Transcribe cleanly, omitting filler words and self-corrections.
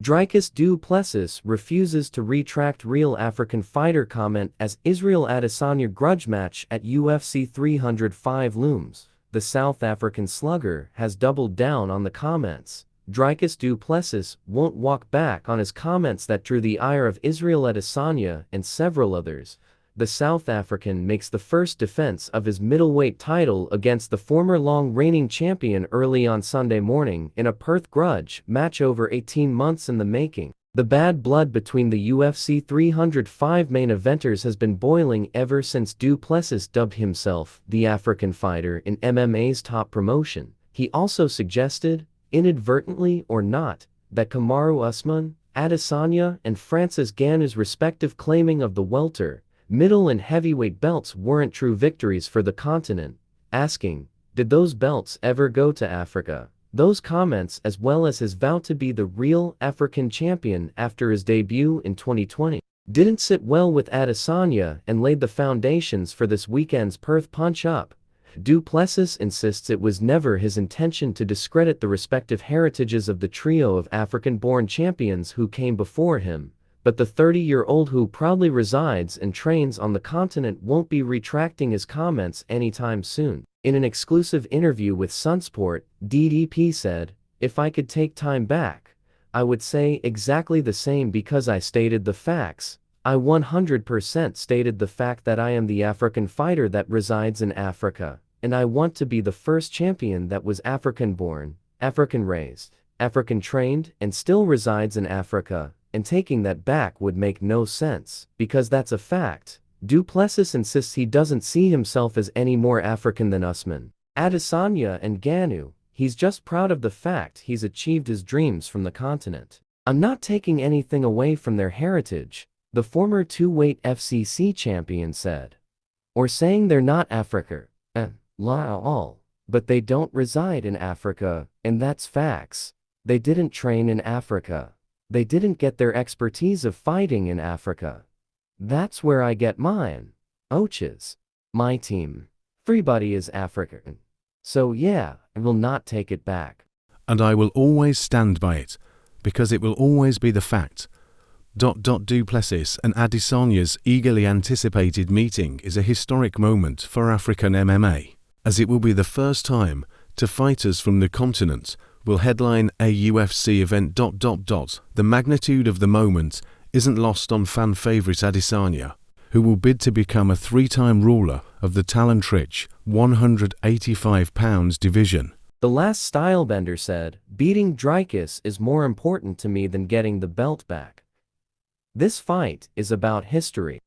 Dricus Du Plessis refuses to retract real African fighter comment as Israel Adesanya grudge match at UFC 305 looms. The South African slugger has doubled down on the comments. Dricus Du Plessis won't walk back on his comments that drew the ire of Israel Adesanya and several others. The South African makes the first defense of his middleweight title against the former long-reigning champion early on Sunday morning in a Perth grudge match over 18 months in the making. The bad blood between the UFC 305 main eventers has been boiling ever since Du Plessis dubbed himself the African fighter in MMA's top promotion. He also suggested, inadvertently or not, that Kamaru Usman, Adesanya and Francis Ngannou's respective claiming of the welter, middle and heavyweight belts weren't true victories for the continent, asking, did those belts ever go to Africa? Those comments, as well as his vow to be the real African champion after his debut in 2020, didn't sit well with Adesanya and laid the foundations for this weekend's Perth punch-up. Du Plessis insists it was never his intention to discredit the respective heritages of the trio of African-born champions who came before him, but the 30-year-old who proudly resides and trains on the continent won't be retracting his comments anytime soon. In an exclusive interview with Sunsport, DDP said, "If I could take time back, I would say exactly the same because I stated the facts. I 100% stated the fact that I am the African fighter that resides in Africa, and I want to be the first champion that was African-born, African-raised, African-trained, and still resides in Africa. And taking that back would make no sense, because that's a fact." Du Plessis insists he doesn't see himself as any more African than Usman, Adesanya and Ngannou. He's just proud of the fact he's achieved his dreams from the continent. "I'm not taking anything away from their heritage," the former two-weight FCC champion said. "Or saying they're not Africa. All. But they don't reside in Africa, and that's facts. They didn't train in Africa. They didn't get their expertise of fighting in Africa. That's where I get mine. Oches. My team. Everybody is African. So yeah, I will not take it back. And I will always stand by it, because it will always be the fact. Du Plessis and Adesanya's eagerly anticipated meeting is a historic moment for African MMA, as it will be the first time two fighters from the continent will headline a UFC event. The magnitude of the moment isn't lost on fan favourite Adesanya, who will bid to become a three-time ruler of the talent-rich 185-pounds division. The last stylebender said, "Beating Dricus is more important to me than getting the belt back. This fight is about history."